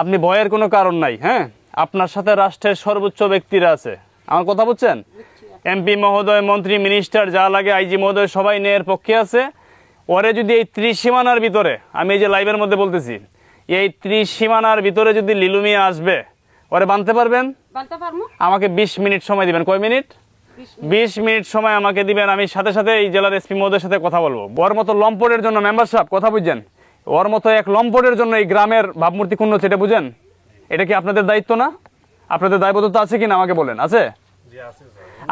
আপনি ভয়ের কোনো কারণ নাই। হ্যাঁ, আপনার সাথে রাষ্ট্রের সর্বোচ্চ ব্যক্তিরা আছে, আমার কথা বুঝছেন? এমপি মহোদয়, মন্ত্রী, মিনিস্টার, যা লাগে আইজি মহোদয় সবাই ন্যায়ের পক্ষে আছে। ওরে যদি এই ত্রিসীমানার ভিতরে, আমি এই যে লাইভের মধ্যে বলতেছি, এই ত্রিসীমানার ভিতরে যদি লিলু মিয়া আসবে, ওরে বানতে পারবেন? আমাকে 20 মিনিট সময় দিবেন। কয় মিনিট? 20 মিনিট সময় আমাকে দিবেন। আমি সাথে সাথে এই জেলার এসপি মহোদয়ের সাথে কথা বলবো। ওর মতো লম্পটের জন্য মেম্বার সাহেব কথা বুঝছেন, ওর মতো এক লম্পটের জন্য এই গ্রামের ভাবমূর্তি ক্ষুণ্ণ হচ্ছে, এটা বুঝেন? এটা কি আপনাদের দায়িত্ব না? আপনাদের দায়বদ্ধতা আছে কিনা আমাকে বলেন। আছে?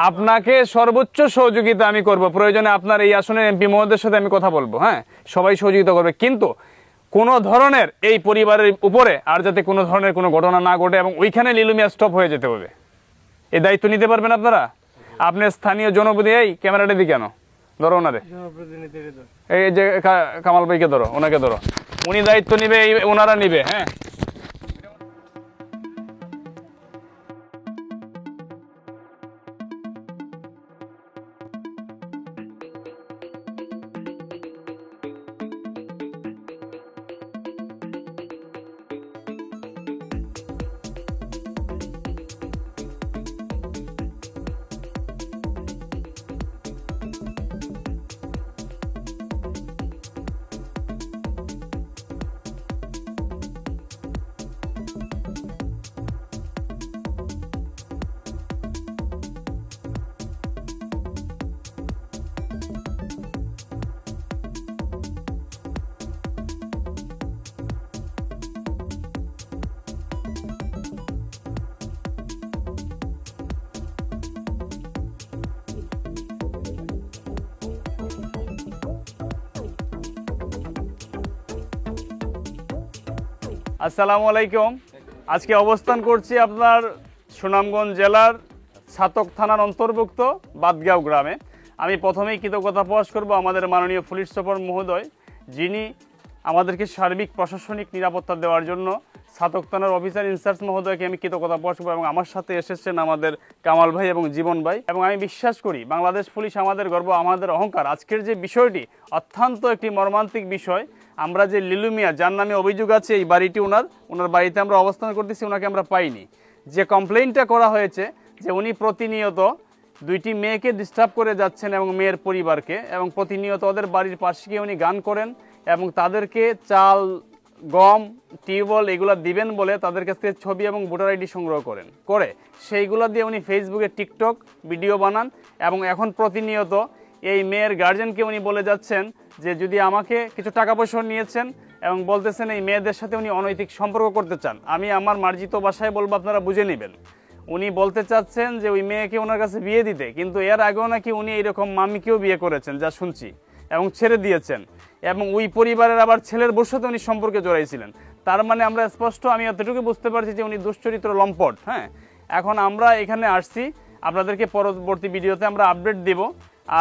আপনাকে সর্বোচ্চ সহযোগিতা আমি করব। প্রয়োজনে আপনার এই আসনের এমপি মহোদয়ের সাথে আমি কথা বলবো। হ্যাঁ, সবাই সহযোগিতা করবে, কিন্তু কোনো ধরনের এই পরিবারের উপরে আর যাতে কোনো ধরনের কোনো ঘটনা না ঘটে এবং ওইখানে লিলু মিয়া স্টপ হয়ে যেতে হবে। এই দায়িত্ব নিতে পারবেন আপনারা? আপনি স্থানীয় জনপ্রতিনিধি, এই ক্যামেরাটা দিকে কেন ধরো ওনারে, এই যে কামাল ভাইকে ধরো, ওনাকে ধরো, উনি দায়িত্ব নিবে, ওনারা নিবে। হ্যাঁ, আসসালামু আলাইকুম। আজকে অবস্থান করছি আপনার সুনামগঞ্জ জেলার ছাতক থানার অন্তর্ভুক্ত বাদগাঁও গ্রামে। আমি প্রথমেই কৃতজ্ঞতা প্রকাশ করব আমাদের মাননীয় পুলিশ সুপার মহোদয়, যিনি আমাদেরকে সার্বিক প্রশাসনিক নিরাপত্তা দেওয়ার জন্য ছাতক থানার অফিসার ইনচার্জ মহোদয়কে আমি কৃতজ্ঞতা প্রকাশ করব। এবং আমার সাথে এসেছেন আমাদের কামাল ভাই এবং জীবন ভাই। এবং আমি বিশ্বাস করি বাংলাদেশ পুলিশ আমাদের গর্ব, আমাদের অহংকার। আজকের যে বিষয়টি অত্যন্ত একটি মর্মান্তিক বিষয়। আমরা যে লিলু মিয়া, যার নামে অভিযোগ আছে এই বাড়িটি ওনার বাড়িতে আমরা অবস্থান করতেছি, ওনাকে আমরা পাইনি। যে কমপ্লেইনটা করা হয়েছে যে উনি প্রতিনিয়ত দুইটি মেয়েকে ডিস্টার্ব করে যাচ্ছেন এবং মেয়ের পরিবারকে, এবং প্রতিনিয়ত ওদের বাড়ির পাশে গিয়ে উনি গান করেন এবং তাদেরকে চাল, গম, টিউবওয়েল এগুলো দিবেন বলে তাদের কাছ থেকে ছবি এবং ভোটার আইডি সংগ্রহ করে সেইগুলো দিয়ে উনি ফেসবুকে টিকটক ভিডিও বানান। এবং এখন প্রতিনিয়ত এই মেয়ের গার্জেনকে উনি বলে যাচ্ছেন যে যদি আমাকে কিছু টাকা পয়সা নিয়েছেন এবং বলতেছেন এই মেয়েদের সাথে উনি অনৈতিক সম্পর্ক করতে চান। আমি আমার মার্জিত ভাষায় বলবো, আপনারা বুঝে নেবেন। উনি বলতে চাচ্ছেন যে ওই মেয়েকে ওনার কাছে বিয়ে দিতে, কিন্তু এর আগেও নাকি উনি এইরকম মামিকেও বিয়ে করেছেন যা শুনছি, এবং ছেড়ে দিয়েছেন, এবং ওই পরিবারের আবার ছেলের বউর সাথে উনি সম্পর্কে জড়াইছিলেন। তার মানে আমরা স্পষ্ট, আমি এতটুকু বুঝতে পারছি যে উনি দুশ্চরিত্র লম্পট। হ্যাঁ, এখন আমরা এখানে আসছি, আপনাদেরকে পরবর্তী ভিডিওতে আমরা আপডেট দেব।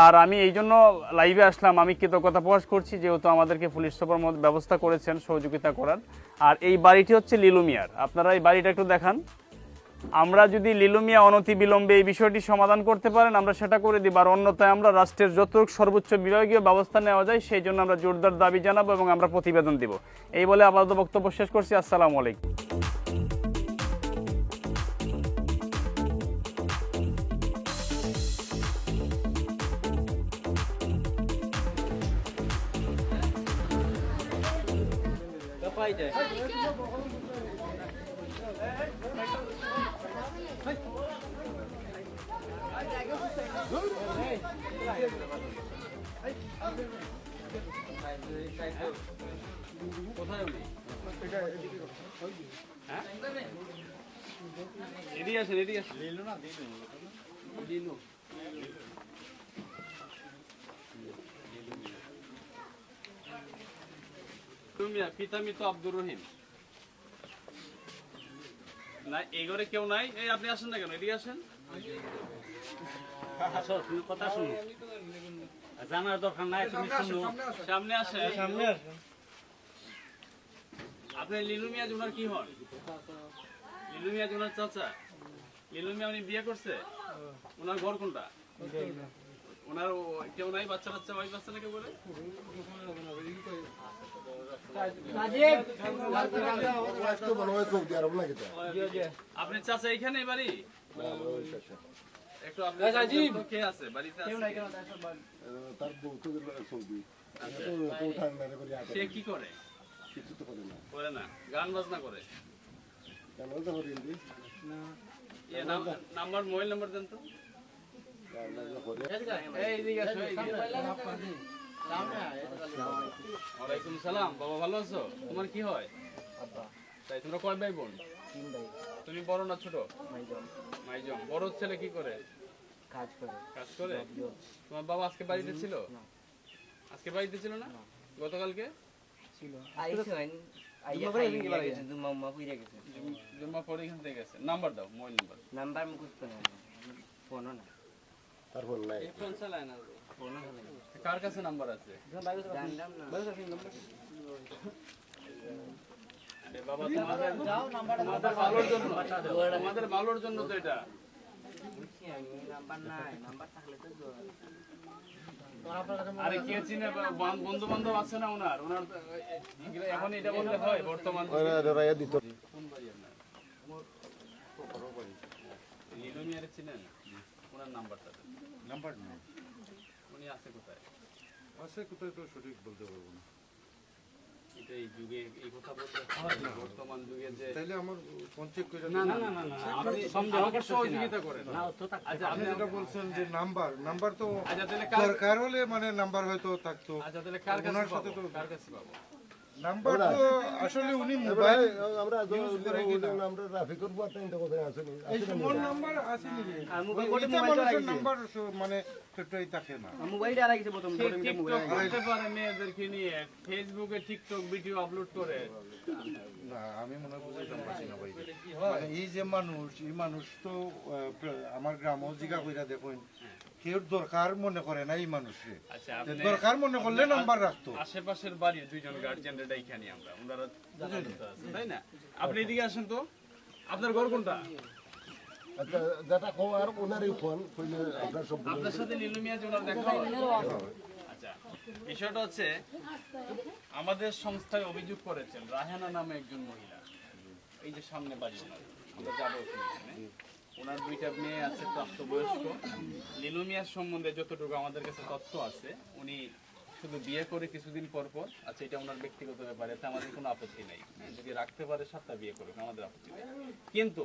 আর আমি এই জন্য লাইভে আসলাম, আমি কৃতজ্ঞতা প্রকাশ করছি যেহেতু আমাদেরকে পুলিশ সুপার ব্যবস্থা করেছেন সহযোগিতা করার। আর এই বাড়িটি হচ্ছে লিলু মিয়ার, আপনারা এই বাড়িটা একটু দেখান। আমরা যদি লিলু মিয়া অনতি বিলম্বে এই বিষয়টি সমাধান করতে পারেন আমরা সেটা করে দিব, আর অন্যথায় আমরা রাষ্ট্রের যতটুকু সর্বোচ্চ বিভাগীয় ব্যবস্থা নেওয়া যায় সেই জন্য আমরা জোরদার দাবি জানাবো এবং আমরা প্রতিবেদন দিব। এই বলে আপাতত বক্তব্য শেষ করছি। আসসালামু আলাইকুম। এদিকে আসেন, এদিকে আসেন। লিলু না দিলু, তুমি পিতা মৃত আব্দুর রহিম না, এই ঘরে কেউ নাই। এই আপনি আসেন না কেন, এদিকে আসেন। আসো, তুমি কথা শুনো, জানার দরকার নাই, তুমি শুনো। সামনে আসে, সামনে আসে। আপনি লিলু মিয়া জুনার কি হন? লিলু মিয়া জুনার চাচা। লিলু মিয়া উনি বিয়ে করছে? ওনার ঘর কোনটা? ওনার কেউ নাই, বাচ্চা বাচ্চা, ওয়াইফ বাচ্চা না কেউ বলে? আপনি চাচা এখানে বাড়ি একটু আপনার কে আছে বাড়িতে আছে? সে কি করে? করে না, গান বাজনা করে। নাম্বার মোবাইল নাম্বার দেন তো। ওয়ালাইকুম সালাম। বাবা ভালো আছো? তোমার কি হয়? তাই তোমরা কয় ভাই বোন? তুমি বড় না ছোট? মাইজম। বড় ছেলে কি করে? কাজ করে। তোমার বাবা আজকে বাড়িতে ছিল? আজকে বাড়িতে ছিল না? গতকালকে জুম্মা পরে এখান থেকে গেছে। নাম্বার দাও, মোবাইল নাম্বার। কার কাছে নাম্বার আছে? বাবা তোমাদের ভালোর জন্য তো এটা। আরে কে চিনে? বন্ধু বান্ধব আছে না ওনার? এখন এটা বললে হয়? বর্তমান কোন বাড়ি আপনার? লিলু মিয়ারে চিনেন? ওনার নাম্বারটা নাম্বার নেই। উনি আছে কোথায়? আছে কোথায় তো সঠিক বলতে পারবো না। এটা এই যুগে এই কথা বলতে হয় না। বর্তমান যুগে যে তাইলে আমার কনসেপ্ট করে না না না না না আপনি আমাকে সহযোগিতা করেন না। আচ্ছা আপনি যেটা বলছেন যে নাম্বার তো দরকার হলে মানে নাম্বার হয়তো থাকতো। আচ্ছা তাহলে কার কাছে পাবো? কার কাছে পাবো নাম্বার? তো আসলে উনি মোবাইল আমরা আমরা রাফিকুর বার্তা ইনটা কথা আছে নি। এই ফোন নাম্বার আছে নি? আর মোবাইল নাম্বার মানে সেটাই থাকে না। মোবাইলটা আর কিছু প্রথম মোবাইল করতে পারে মেয়েদেরকে নিয়ে ফেসবুকে টিকটক ভিডিও আপলোড করে। না আমি মনে বুঝাইতাম পারছি না ভাই। মানে এই যে মানুষ, এই মানুষ তো আমার গ্রামও জিগা কইরা দেখুন কেউ দরকার মনে করে না এই মানুষে। আচ্ছা দরকার মনে করলে নাম্বার রাখতো। আশেপাশের বাড়ির দুইজন গার্জিয়ান রেডা এখানে আমরা ওনারা তাই না? আপনি এদিকে আসেন তো। আপনার ঘর কোনটা? আচ্ছা যেটা খবর ওনারই ফোন কইলে আপনার সব আপনার সাথে নীলু মিয়া যে ওনার দেখা হয়। আচ্ছা বিষয়টা হচ্ছে আমাদের সংস্থায় অভিযোগ করেছেন রাহেনা নামে একজন মহিলা। এই যে সামনে বাড়ি ওনার, আমরা যাবো ওখানে। ওনার দুইটা মেয়ে আছে প্রাপ্তবয়স্ক। নীলু মিয়ার সম্বন্ধে যতটুকু আমাদের কাছে তথ্য আছে, উনি শুধু বিয়ে করে কিছুদিন পর পর, আচ্ছা এটা ওনার ব্যক্তিগত ব্যাপার, এতে আমাদের কোনো আপত্তি নাই। যদি রাখতে পারে 7টা বিয়ে করুক, আমাদের আপত্তি নেই। কিন্তু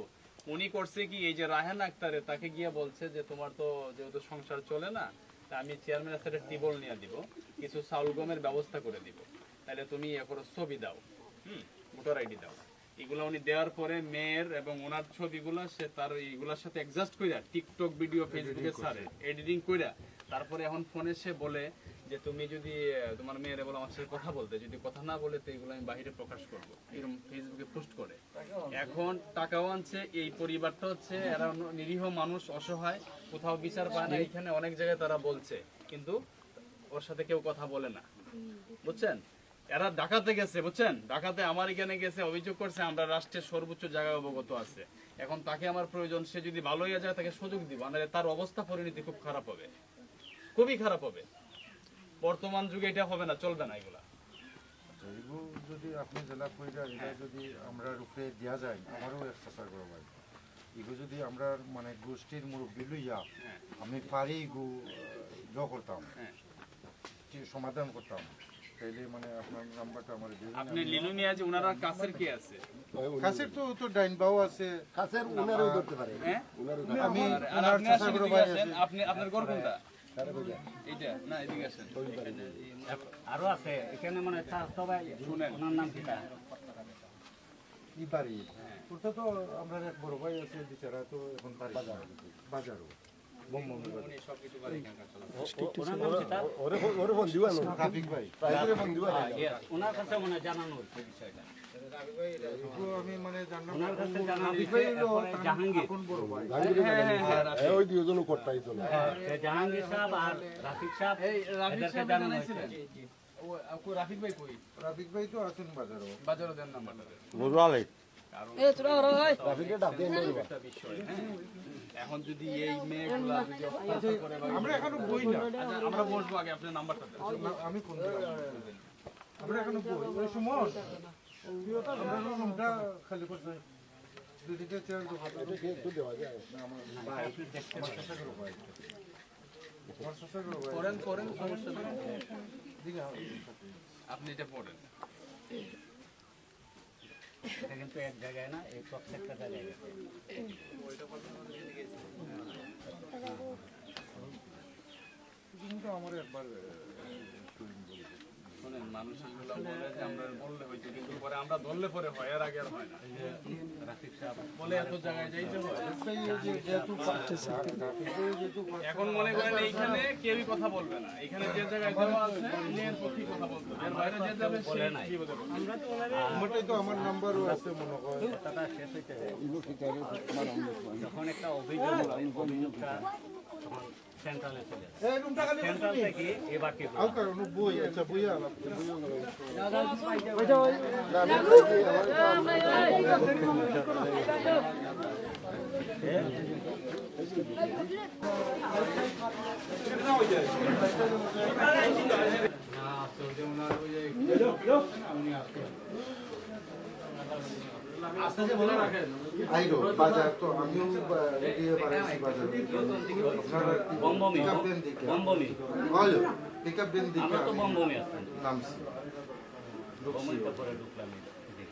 উনি করছে কি, এই যে রায়হান আক্তারে তাকে গিয়ে বলছে যে তোমার তো যেহেতু সংসার চলে না, তা আমি চেয়ারম্যানের সাথে টিবল নিয়ে দিব, কিছু চাউল গমের ব্যবস্থা করে দিব, তাহলে তুমি এরপরে ছবি দাও, ভোটার আইডি দাও। এগুলো উনি দেওয়ার পরে মেয়ের এবং ওনার ছবিগুলো সে তার এইগুলোর সাথে অ্যাডজাস্ট কইরা টিকটক ভিডিও ফেসবুকে ছাড়ে, এডিটিং কইরা। তারপরে এখন ফোনে সে বলে যে তুমি যদি তোমার মেয়েরে বলো আমার সাথে কথা বলতে, যদি কথা না বলে তো এগুলো আমি বাইরে প্রকাশ করবো, এরকম ফেসবুকে পোস্ট করে। এখন টাকাও আনছে। এই পরিবারটা হচ্ছে এরা নিরীহ মানুষ, অসহায়, কোথাও বিচার পায় না। এখানে অনেক জায়গায় তারা বলছে, কিন্তু ওর সাথে কেউ কথা বলে না, বুঝছেন? এরা ডাকাতে গেছে, বুঝছেন? ডাকাতে আমার এখানে গেছে, অভিযোগ করছে আমরা রাষ্ট্রের সর্বোচ্চ জায়গায় অবগত আছে। এখন তাকে আমার প্রয়োজন, সে যদি ভালো হয়ে যায় তাকে সুযোগ দিব, নাহলে তার অবস্থা পরিণতি খুব খারাপ হবে, খুবই খারাপ হবে। বর্তমান যুগে এটা হবে না, চলবে না এগুলা। যদি আপনি জেলা কইরা এটা যদি আমরা রূপে দেওয়া যায়, আমারও চেষ্টা করবো ভাই। এগুলো যদি আমরা মানে গোষ্ঠীর মুরব্বী লইয়া আমি পারি এগুলো করতাম, সমাধান করতাম, তাইলে মানে আপনার নাম্বারটা আমার দিয়ে দিন। আপনি লিলু মিয়া যে ওনার কাছের কি আছে? কাছের তো ডাইন বাও আছে, কাছের উনারও ধরতে পারে। হ্যাঁ আমি আর আপনি চেষ্টা করব ভাই। আপনি আপনার ঘর কোনটা? এইটা না, এদিকে আসেন। আরো আছে এখানে মানে সবাই শুনেন। ওনার নাম কি? কি বাড়ি? ওটা তো আমরা এক বড় ভাই আছে, বিচারা তো এখন বাড়ি বাজারও রাফিক ভাই ওনার কাছে মানে জানানো হচ্ছে বিষয়টা। আমি মানে জানলাম জাহাঙ্গীর জাহাঙ্গীর সাহেব আর রাফিক সাহেব। রাফিক ভাই কই? রাফিক ভাই তো আছেন বাজারও দেন নাম্বারটা। এখন যদি এই মেয়েগুলা যদি আমরা এখনো বই না, আমরা বসবো, আগে আপনার নাম্বারটা দেন। আমি ফোন আমরা এখন ওই সময় আমরা রুমটা খালি করতে দুদিকে চেয়ার দেওয়া যায় না আমার ভাই আমার চেষ্টা করব করেন করেন সমস্যা নেই দিকে আপনি এটা পড়েন এটা কিন্তু এক জায়গায় না এই প্রত্যেকটা জায়গায় গেছে কিন্তু আমার একবার শোনেন মানুষ এগুলো বলে যে আমরা বললে হইতো কিন্তু পরে আমরা ধরলে পরে হয় এর আগে আর হয় না রাফিক সাহেব বলে এত জায়গায় যাইতে হয় এখন মনে করেন এইখানে কেউই কথা বলবে না এখানে যে জায়গায় দেওয়া আছে নিজের পক্ষে কথা বলতে হবে এর বাইরে যে যাবে সে কি বলতে পারবে আমরা তো আমারটাই তো আমার নাম্বারও আছে মনে হয় কথাটা শেষ হইতে যায় যখন একটা অভিযোগ হয় অভিযোগটা তখন সেন্ট্রালে চলে যায় এই রুমটা খালি সেন্ট্রাল থেকে এবার কি আও কারণ বই আচ্ছা বই আলাপ আইরো বাজার তো আমিও দিয়ে বাড়াইছি বাজার বমবমি বমবমি হলো পিকআপ দিন দিকে আমরা তো বমবমি আছে নামছি বমবমিতে পরে ঢুকলাম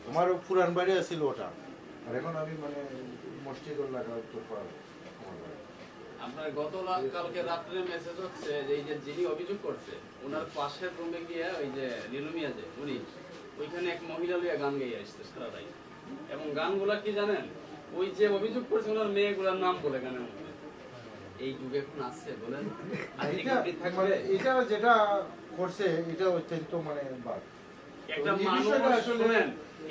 আমার পুরান বাড়ি আছিল ওটা আর এখন আমি মানে মসজিদ লাগা তো পারবো আপনার কালকে রাত্রে মেসেজ হচ্ছে যে এই যে যিনি অভিযোগ করছে ওনার পাশের রুমে গিয়ে ওই যে লিনুমিয়া যে উনি ওইখানে এক মহিলা লইয়া গান গাইয়ে আসছে সারা রাত এবং গানগুলা কি জানেন ওই যে অভিযোগ করছে ওনার মেয়েগুলার নাম বলে গানের মধ্যে এই যুগে এখন আছে বলেন এটা যেটা করছে এটা অত্যন্ত মানে বাদ একটা মানুষ শুনেন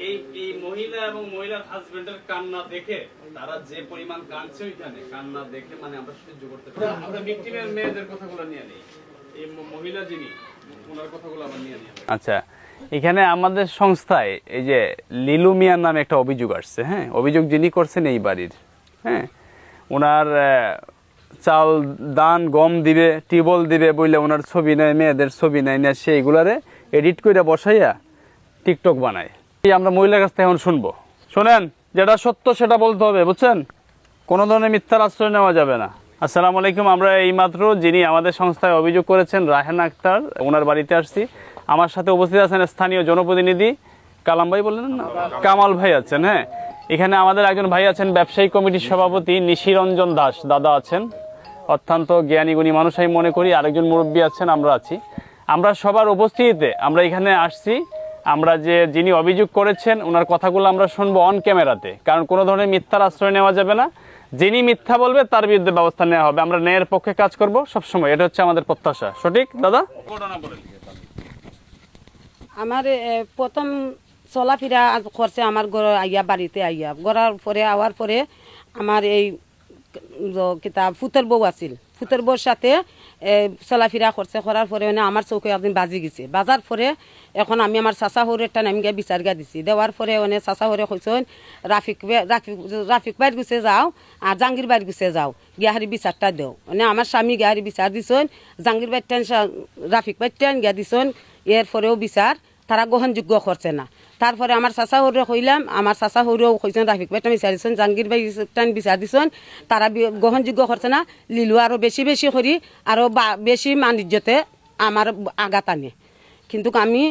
এই মহিলা এবং মহিলার হাজবেন্ডের কান্না দেখে তারা যে পরিমাণ কাঁদছে ওইখানে কান্না দেখে মানে আমরা সহ্য করতে পারি আমরা ভিকটিমের মেয়েদের কথাগুলো নিয়ে নেই এই মহিলা যিনি ওনার কথাগুলো আবার নিয়ে নিই আচ্ছা এখানে আমাদের সংস্থায় এই যে লিলু মিয়ার নামে একটা অভিযোগ আসছে, হ্যাঁ, অভিযোগ যিনি করছেন এই বাড়ির, হ্যাঁ, ওনার চাল দান গম দিবে টিউবওয়েল দিবে বললে ওনার ছবি নেয় মেয়েদের ছবি নেয় না সেইগুলারে এডিট করে বসাইয়া টিকটক বানায়। আমরা মহিলার কাছ থেকে এখন শুনবো। শোনেন, যেটা সত্য সেটা বলতে হবে, বুঝছেন, কোনো ধরনের মিথ্যার আশ্রয় নেওয়া যাবে না। আসসালামু আলাইকুম। আমরা এইমাত্র যিনি আমাদের সংস্থায় অভিযোগ করেছেন রাহেনা আক্তার, ওনার বাড়িতে আসছি। আমার সাথে উপস্থিত আছেন স্থানীয় জনপ্রতিনিধি কালাম ভাই, বললেন না, কামাল ভাই আছেন। হ্যাঁ, এখানে আমাদের একজন ভাই আছেন ব্যবসায়ী কমিটির সভাপতি নিশিরঞ্জন দাস দাদা আছেন, অত্যন্ত জ্ঞানী গুণী মানুষ আমি মনে করি। আরেকজন মুরব্বী আছেন, আমরা আছি। আমরা সবার উপস্থিতিতে আমরা এখানে আসছি। আমরা যিনি অভিযোগ করেছেন ওনার কথাগুলো আমরা শুনবো অন ক্যামেরাতে, কারণ কোনো ধরনের মিথ্যার আশ্রয় নেওয়া যাবে না। যিনি মিথ্যা বলবে তার বিরুদ্ধে ব্যবস্থা নেওয়া হবে। আমরা ন্যায়ের পক্ষে কাজ করব সবসময়, এটা হচ্ছে আমাদের প্রত্যাশা। সঠিক দাদা? আমার প্রথম চলাফেরা করছে আমার আইয়া বাড়িতে আইয়া গড়ার পরে আওয়ার পরে আমার এই কিতাব ফুতের বউ আছিল, ফুতের বউর সাথে চলাফেরা করছে, করার পরে মানে আমার চৌকে একদিন বাজি গেছে। বাজার পরে এখন আমি আমার চাচা হরে একটা নামি গিয়ে বিচার গা দিছি। দেওয়ার পরে মানে চাচা হরে কইছেন রাফিক বাইর গুছে যাও আর জাহাঙ্গীর বাইর গুছে যাও, গিয়াহারি বিচারটা দেও। মানে আমার স্বামী গিয়াহারি বিচার দিছেন, জাহাঙ্গীর বাইর টান রাফিক বাইর টান গিয়া দিছেন। এর পরেও বিচার তারা গ্রহণযোগ্য করছে না। তারপরে আমার চাচা হরে কইলাম, আমার চাচা হরেও কইছেন রাফিক ভাইটা বিচার দিচ্ছেন, জাহাঙ্গীর ভাই টান বিচার দিচ্ছেন, তারা গ্রহণযোগ্য করছে না। লিলু আরও বেশি বেশি করি আরও বেশি বাণিজ্যতে আমার আঘাত আনে। কিন্তু আমি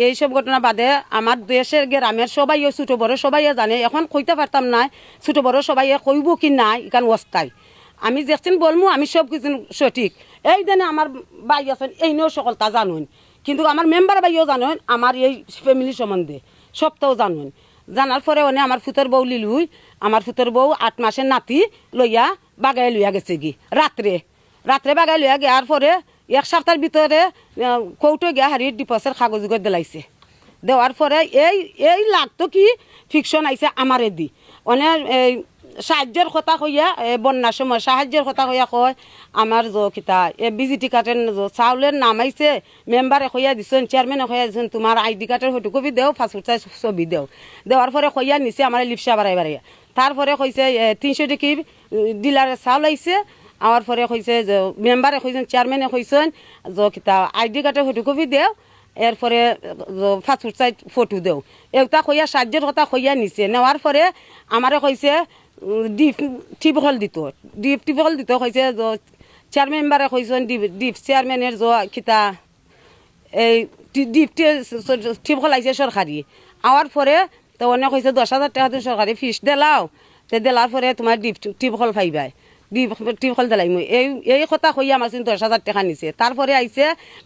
এইসব ঘটনা বাদে আমার দেশের গ্রামের সবাই ছোটো বড়ো সবাই জানে। এখন কইতে পারতাম না, ছোটো বড়ো সবাই কইব কি নাই এখান অস্থায়। আমি যেদিন বলবো আমি সব কিছু সঠিক। এই জানে আমার বাই আছেন, এই নিয়েও সকলটা জানুন, কিন্তু আমার মেম্বার বাইও জানুন আমার এই ফ্যামিলি সম্বন্ধে সবটাও জানুন। জানার পরে মানে আমার ফুতের বউ লিলুই, আমার ফুতের বউ 8 মাসের নাতি লইয়া বাগাই লইয়া গেছে কি রাত্রে বাগাই লইয়া গিয়ার পরে 1 সপ্তাহের ভিতরে কৌটো গিয়া হারিয়ে ডিপোসের কাগজ দিলাইছে। দেওয়ার পরে এই লাগতো কি ফিকশন আইছে আমারে দি মানে সাহায্যের কথা কইয়া বন্যার সময় সাহায্যের কথা কইয়া কয় আমার কিতা বিজিটি কার্ডের চাউলের নাম আইছে, মেম্বারে কইয়া দিছেন, চেয়ারম্যানে কইয়া দিছেন তোমার আইডি কার্ডের ফটোকপি দেও, পাসপোর্ট সাইজ ছবি দেও। দেওয়ার পরে কইয়া নিছে আমার লিপসা বাড়াই বাড়াইয়া। তারপরে কইছে 300 টাকি ডিলারের চাউল আইছে। আমার পরে কইছে যে মেম্বারে কইছেন, চেয়ারম্যানে কইছেন যে কিতা আইডি কার্ডের ফটোকপি দেও এরপরে পাসপোর্ট সাইজ ফটো দেও এটা কইয়া সাহায্যের কথা কইয়া নিছে নেওয়ার পরে আমারে কইছে ডিপ টিপহল দিত ডিপ টিপহল দিত কইছে চেয়ারম্যান মেম্বারে কইছেন ডিপ চেয়ারম্যানের কিতা এই ডিপ টিপহল আইছে সরকারি আওয়ার পরে তো অনেক কইছে 10,000 টাকা তুমি সরকারি ফিস দিলাও তে দিলার পরে তোমার ডিপ টিপহল পাইবাই টিপহল দিলাই মই এই কথা কইয়া আমার 10,000 টাকা নিছে তারপরে আইছে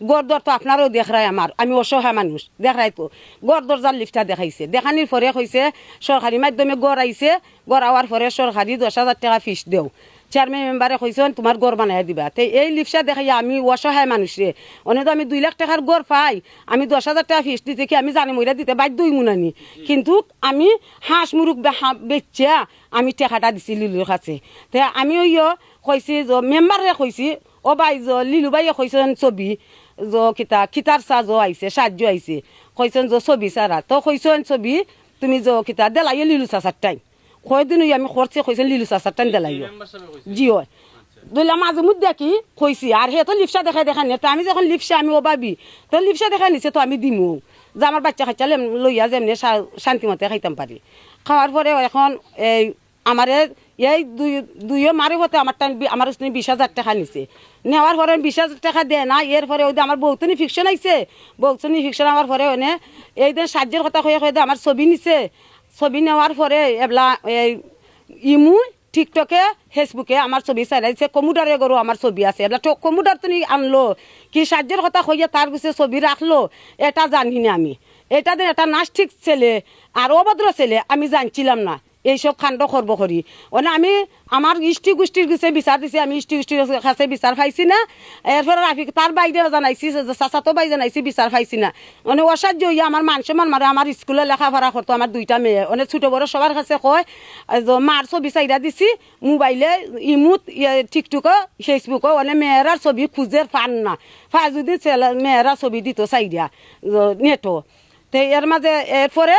গড়দর তো আপনারও দেখায় আমার আমি অসহায় মানুষ দেখাই তো গড়দর যার লিফটটা দেখাইছে দেখানির পরে কইছে সরকারি মাধ্যমে গড় আইছে গড় আওয়ার পরে সরকারি 10,000 টাকা ফিস দেও চেয়ারম্যান মেম্বারে কইছেন তোমার গড় বানাই দিবা তো এই লিফটটা দেখাইয়া আমি অসহায় মানুষ রে অনেক তো আমি 2 লাখ টাকার গড় পাই আমি 10,000 টাকা ফিস দিতে কি আমি জানি মইরা দিতে বাধ্যই মুনানি কিন্তু আমি হাঁস মুরুগ বেচা আমি টাকাটা দিছি লিলুর কাছে তে আমি ওইও কইছি যে মেম্বারে কইছি ও ভাই লিলু ভাইয়ে কইছেন ছবি কিতা কিতার সাজো আইছে সাহায্য আইছে কইছেন যে ছবি সারা তো কইছেন ছবি তুমি কিতা দেলাইয়ে লিলু চাচার টাইম কয়দিন আমি করছি কইছেন লিলু চাচার টাইম দেলাইও জি হয় দুইলা মাঝে মধ্যে কি কইছি আর হে তো লিপসা দেখা নি তো আমি যখন লিপসা আমি ও ভাবি তো লিপসা দেখা নিছে তো আমি দিমু যে আমার বাচ্চা খাইচালে লইয়া যেমনি শান্তিমতে খাইতাম পারি খাওয়ার পরে এখন এই আমারে এই দুইও মারি হতে আমার টাইম আমার 20,000 টাকা নিছে নেওয়ার পরে 20,000 টাকা দেয় না এরপরে ওই আমার বৌতনি ফিকশন আইছে বৌতনি ফিকশন আমার পরে ওনে এই দিন সাহায্যের কথা কয়ে আমার ছবি নিছে ছবি নেওয়ার পরে এবলা এই ইমু টিকটকে ফেসবুকে আমার ছবি চাইছে কম্পিউটারে গরু আমার ছবি আছে এবলা তো কম্পিউটার তুমি আনলো কি সাহায্যের কথা কইয়া তার পিছিয়ে ছবি রাখলো এটা জানি না আমি এটা দিন একটা নাস্তিক ছেলে আর অভদ্র ছেলে আমি জানছিলাম না এইসব কাণ্ড করবো করি মানে আমি আমার ইষ্টি গোষ্ঠীর কাছে বিচার দিছি আমি ইষ্টি গোষ্ঠীর কাছে বিচার পাইছি না এরপরে রাফিক তার বাইরে জানাইছি চাচাতো বাই জানাইছি বিচার পাইছি না মানে অসাধ্য হইয়া আমার মান সম্মান মারে আমার স্কুলে লেখাপড়া করতো আমার 2টা মেয়ে অনেক ছোটো বড় সবার কাছে কয় মার ছবি চাইরা দিছি মোবাইলে ইমুত টিকটকে ফেসবুকে অনেক মেয়েরার ছবি খুঁজে পান না পায় যদি মেয়েরা ছবি দিত চাইরা নেটো তো এর মাঝে এরপরে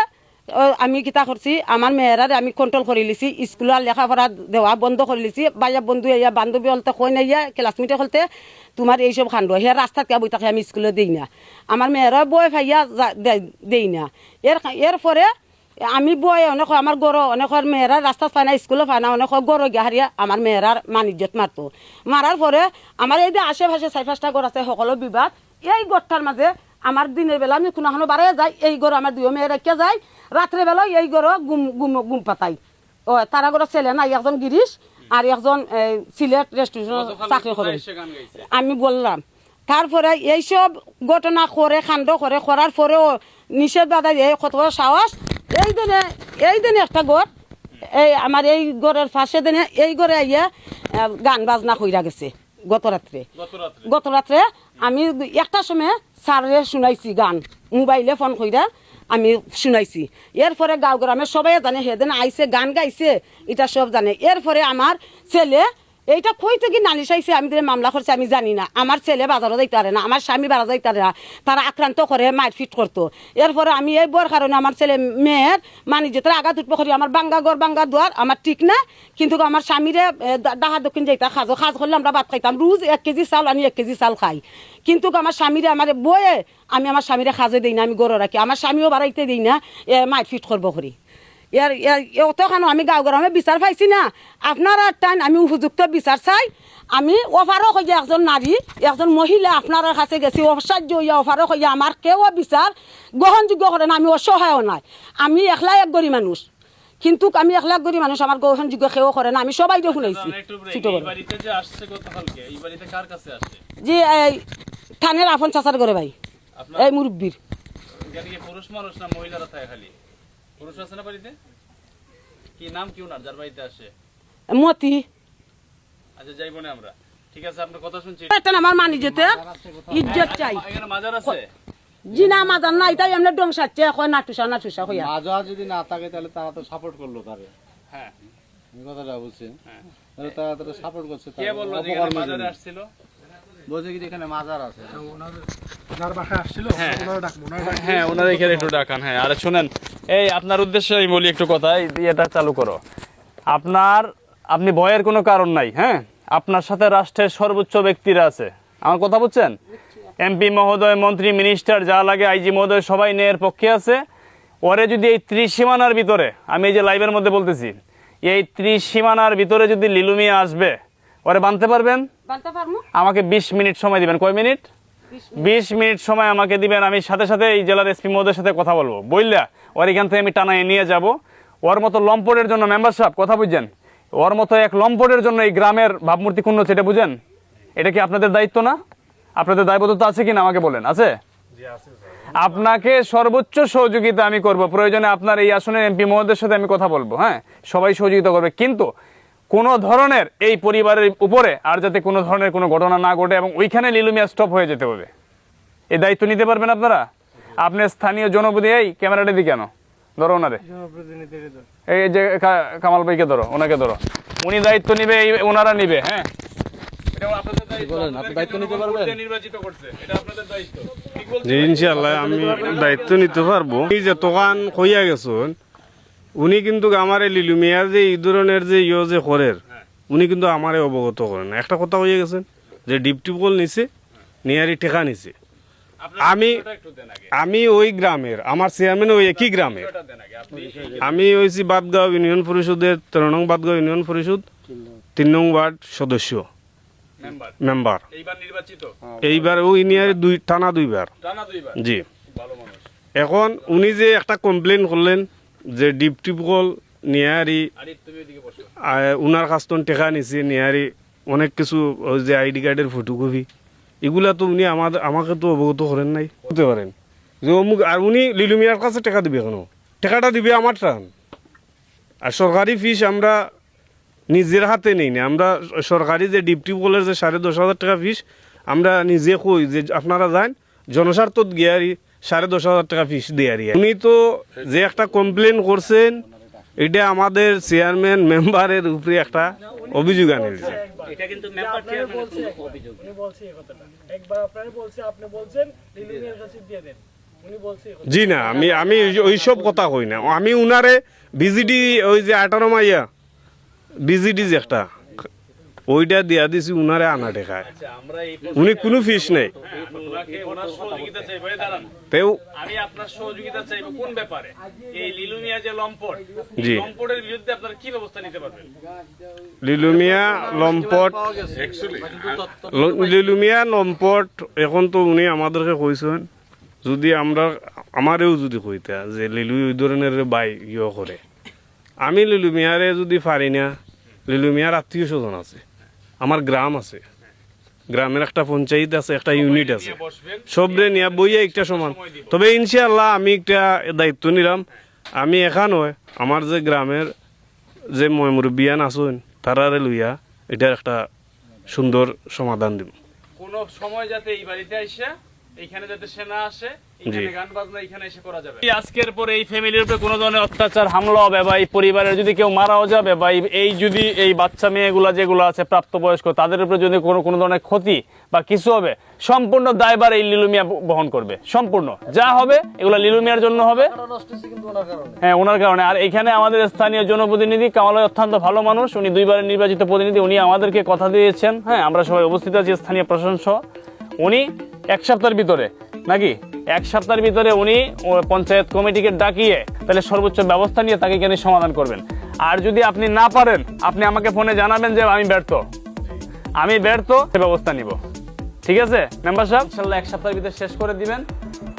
আমি কিতা করছি আমার মেয়েরারে আমি কন্ট্রোল করে লিছি স্কুলের লেখাপড়া দেওয়া বন্ধ করে লিছি বাইয়া বন্ধু ইয়া বান্ধবী হলতে কই না ইয়া ক্লাসমেটে হলতে তোমার এইসব খান্ড হে রাস্তাত কে বই থাকে আমি স্কুলে দিই না আমার মেয়েরা বই ফাইয়া দেই না এরপরে আমি বই অনেক আমার গড় অনেক মেয়েরা রাস্তা পায় না স্কুলে পায় না অনেক গড় গাহারিয়া আমার মেয়েরার মানিজ্যত মারতো মারার পরে আমার এই যে আশেপাশে 4-5টা গড় আছে সকলো বিবাদ এই গড়টার মাঝে আমার দিনের বেলা আমি কোনো বাড়াই যাই এই গড় আমার 2 মেয়ে রেখে যায় রাত্রে বেলা এই গড় গুম পাতাই ও তারা গড় ছেলে না একজন গিরিশ আর একজন সিলেট রেস্টুরেন্ট চাকরি করে আমি বললাম তারপরে এইসব ঘটনা করে কাণ্ড করে করার পরেও নিষেধ বাধা এই কত বড় সাহস এই দিনে একটা গড় এই আমার এই গড়ের পাশে দিনে এই গড়ে আইয়া গান বাজনা কইরা গেছে গত রাত্রে আমি একটা সময় স্যারে শুনাইছি গান মোবাইলে ফোন কইরা আমি শুনাইছি এরপরে গাঁও গ্রামে সবাই জানে সেদিন আইছে গান গাইছে এটা সব জানে এরপরে আমার ছেলে এইটা কই থেকে নালিশ আইছে আমি মামলা করছি আমি জানি না আমার ছেলে বাজারও যাইতে পারে না আমার স্বামী বাজার যাইতে পারে না তারা আক্রান্ত করে মারপিট করতো এরপরে আমি এই বর কারণে আমার ছেলে মেয়ের যেতে আঘাত উঠবো করি আমার বাঙ্গা ঘর বাঙ্গা দুয়ার আমার ঠিক না কিন্তু আমার স্বামীরে ডাহা দক্ষিণ যাইতা খাজ করলে আমরা ভাত খাইতাম রোজ 1 কেজি চাল আমি 1 কেজি চাল খাই কিন্তু আমার স্বামীরে আমার বয়ে আমি আমার স্বামীরে খাজে দিই না আমি গড় রাখি আমার স্বামীও বাড়াইতে দিই না মারপিট করবো করি অতখানো আমি গাঁও গ্রামে বিচার পাইছি না আপনারা টাইম আমি উপযুক্ত বিচার চাই আমি অফারও কইয়া একজন নারী একজন মহিলা আপনার কাছে গেছি অসাধ্য হইয়া অফারও কইয়া আমার কেউ বিচার গ্রহণযোগ্য করে না আমি অসহায়ও নাই আমি একলা এক গরিব মানুষ কিন্তু আমি একলা গরিব মানুষ আমার গ্রহণযোগ্য কেউ করে না আমি সবাই শুনাইছি জি এই থানের আফন চাচার করে ভাই এই মুরব্বীর পুরুষ মানুষ না মহিলারা থাকে খালি পুরুষ আছে না বাড়িতে কি নাম কি ওনার যার বাড়িতে আসে মতি আচ্ছা যাইবো না আমরা ঠিক আছে আপনার কথা শুনছি এটা আমার মানি যেতে ইজ্জত চাই এখানে মাজার আছে জি না মাজার নাই তাই আমরা ডংসাচ্ছে কয় নাটুসা হইয়া মাজার যদি না থাকে তাহলে তারা তো সাপোর্ট করলো তারে হ্যাঁ এই কথাটা বুঝছেন হ্যাঁ তাহলে তারা সাপোর্ট করছে কে বললো যে এখানে মাজারে আসছিল বলছে কি এখানে মাজার আছে যার বাসায় আসছিল ওনারা ডাকবো হ্যাঁ ওনারা এখানে একটু ডাকান হ্যাঁ আরে শুনেন এই আপনার উদ্দেশ্যে আমি বলি একটু কথা এটা চালু করো আপনি ভয়ের কোনো কারণ নাই হ্যাঁ আপনার সাথে রাষ্ট্রের সর্বোচ্চ ব্যক্তিরা আছে আমার কথা বুঝছেন এমপি মহোদয়, মন্ত্রী, মিনিস্টার যা লাগে, আইজি মহোদয় সবাই ন্যায়ের পক্ষে আছে। ওরে যদি এই 30 সীমানার ভিতরে, আমি এই যে লাইভের মধ্যে বলতেছি, এই 30 সীমানার ভিতরে যদি লিলু মিয়া আসবে, ওরে বানতে পারবেন? বানতে পারবো। আমাকে 20 মিনিট সময় দিবেন। কয় মিনিট? 20 মিনিট সময় আমাকে দিবেন। আমি সাথে সাথে এই জেলার এসপি মহোদয়ের সাথে কথা বলবো, বললা ওর এখান থেকে আমি টানায় নিয়ে যাব। ওর মতো লম্পটের জন্য মেম্বার সাহেব কথা বুঝছেন, ওর মতো এক লম্পটের জন্য এই গ্রামের ভাবমূর্তি ক্ষুণ্ণ হচ্ছে, এটা বুঝেন? এটা কি আপনাদের দায়িত্ব না? আপনাদের দায়বদ্ধতা আছে কিনা আমাকে বলেন। আছে? আপনাকে সর্বোচ্চ সহযোগিতা আমি করব। প্রয়োজনে আপনার এই আসনের এমপি মহোদয়ের সাথে আমি কথা বলবো। হ্যাঁ, সবাই সহযোগিতা করবে, কিন্তু কোনো ধরনের এই পরিবারের উপরে আর যাতে কোনো ধরনের কোনো ঘটনা না ঘটে এবং ওইখানে লিলু মিয়া স্টপ হয়ে যেতে হবে। এই দায়িত্ব নিতে পারবেন আপনারা? আপনি স্থানীয় জনপ্রতিনিধি, এই ক্যামেরাটা দি কেন ধরো ওনারে, এই যে কামাল ভাইকে ধরো, ওনাকে ধরো, উনি দায়িত্ব নিবে, এই ওনারা নিবে। হ্যাঁ, এটা আপনাদের দায়িত্ব। আপনাদের দায়িত্ব নিতে পারবেন? নির্বাচিত করছে, এটা আপনাদের দায়িত্ব। ঠিক বলছেন? জি ইনশাআল্লাহ আমি দায়িত্ব নিতে পারবো। এই যে তোকান কইয়া গেছেন, উনি কিন্তু আমারে লিলু মিয়ার যে এই ধরনের যে যে করের, উনি কিন্তু আমারে অবগত করেন। একটা কথা হয়ে গেছেন যে ডিপটিপল নিছে, নিয়ারি টেকা নিছে। আমি ওই গ্রামের, আমার চেয়ারম্যান ওই একই গ্রামের। আমি হয়েছি বাদগাঁও ইউনিয়ন পরিষদের 13 নং বাদগাঁও ইউনিয়ন পরিষদ 3 নং ওয়ার্ড সদস্য মেম্বার। এইবার ওই নিয়ারি টানা দুইবার। জি। এখন উনি যে একটা কমপ্লেন করলেন যে ডিপটিপল নিয়ারি উনার কাছ থেকে টেকা নিছে, নিয়ারি অনেক কিছু ওই যে আইডি কার্ডের ফটোকপি, এগুলা তো উনি আমাকে তো অবগত করেন নাই। বলতে পারেন যে অমুক, আর উনি লিলু মিয়ার কাছে টাকা দিবে কেন? টাকাটা দিবে আমার টান। আর সরকারি ফিস আমরা নিজের হাতে নেই না, আমরা সরকারি যে ডিপটিপলের যে 10,500 টাকা ফিস আমরা নিজে কই যে আপনারা যান জনস্বার্থত গিয়ারি 10,500 টাকা ফিস দেয়ারি। উনি তো যে একটা কমপ্লেন করছেন, এটা আমাদের চেয়ারম্যান মেম্বারের উপরে একটা অভিযোগ আনে দিয়েছে। এটা কিন্তু মেম্বার চেয়ারম্যানের কোনো অভিযোগ উনি বলছে এই কথাটা একবার আপনারা বলছে, আপনি বলছেন লিলু মিয়ার কাছে দিয়ে দেন, উনি বলছে এই কথা। জি না, আমি ওইসব কথা কই না। আমি উনারে ভিজিডি ওই যে 18 মাইয়া ভিজিডি যে একটা ওইটা দিয়া দিছি উনারে আনা টেকায়। উনি কোনো ফিস নেই। ওনার সহযোগিতা চাই ভাই, দাঁড়ান। তেও আমি আপনার সহযোগিতা চাইবো কোন ব্যাপারে? এই লিলু মিয়া যে লম্পট, জি। লম্পটের বিরুদ্ধে আপনারা কি ব্যবস্থা নিতে পারবেন? লিলু মিয়া লম্পট, লিলু মিয়া লম্পট। এখন তো উনি আমাদেরকে কইছেন যদি আমরা আমারেও যদি কইতা যে লিলু ওই ধরনের বাই করে, আমি লিলু মিয়ারে যদি পারি না, লিলু মিয়ার আত্মীয় স্বজন আছে, আমার গ্রাম আছে, গ্রামের একটা পঞ্চায়েত আছে, একটা ইউনিট আছে, সবরে নিয়ে বইয়া একটা সমান। তবে ইনশাআল্লাহ আমি একটা দায়িত্ব নিলাম, আমি এখানে আমার যে গ্রামের যে মুরব্বিয়ান আছেন তারারে লইয়া এটার একটা সুন্দর সমাধান দিব। কোন সময় যাতে এই বাড়িতে আইসা এইখানে যাতে সে না আসে, এখানে গান বাজনা এখানে এসে করা যাবে। আজকের পরে এই ফ্যামিলির উপরে কোনো ধরনের অত্যাচার হামলা হবে বা এই পরিবারের যদি কেউ মারাও যাবে বা এই যদি এই বাচ্চা মেয়েগুলা যেগুলো আছে প্রাপ্তবয়স্ক তাদের উপরে যদি কোনো ধরনের ক্ষতি বা কিছু হবে, সম্পূর্ণ দায়ভার এই লিলু মিয়া বহন করবে। সম্পূর্ণ যা হবে এগুলো লিলু মিয়ার জন্য হবে। হ্যাঁ, ওনার কারণে। আর এখানে আমাদের স্থানীয় জনপ্রতিনিধি কামাল ভাই অত্যন্ত ভালো মানুষ, উনি 2বারের নির্বাচিত প্রতিনিধি, উনি আমাদেরকে কথা দিয়েছেন। হ্যাঁ, আমরা সবাই উপস্থিত আছি, স্থানীয় প্রশাসন সহ। উনি 1 সপ্তাহের ভিতরে নাকি 1 সপ্তাহের ভিতরে উনি পঞ্চায়েত কমিটিকে ডাকিয়ে তাহলে সর্বোচ্চ ব্যবস্থা নিয়ে তাকে কেন সমাধান করবেন। আর যদি আপনি না পারেন, আপনি আমাকে ফোনে জানাবেন যে আমি ব্যর্থ, সে ব্যবস্থা নিব। ঠিক আছে মেম্বার সাহেব? ইনশাআল্লাহ 1 সপ্তাহের ভিতরে শেষ করে দিবেন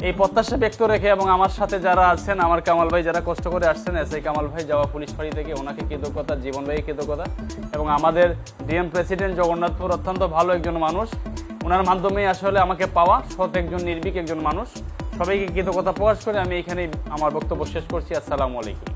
এই প্রত্যাশা ব্যক্ত রেখে, এবং আমার সাথে যারা আছেন, আমার কামাল ভাই যারা কষ্ট করে আসছেন, এসআই কামাল ভাই যাওয়া পুলিশ ফাঁড়ি থেকে, ওনাকে কৃতজ্ঞতা, জীবন ভাই কৃতজ্ঞতা, এবং আমাদের ডিএম প্রেসিডেন্ট জগন্নাথপুর অত্যন্ত ভালো একজন মানুষ, ওনার মাধ্যমেই আসলে আমাকে পাওয়া সৎ একজন নির্ভীক একজন মানুষ। সবাইকে কৃতজ্ঞতা প্রকাশ করে আমি এখানেই আমার বক্তব্য শেষ করছি। আসসালামু আলাইকুম।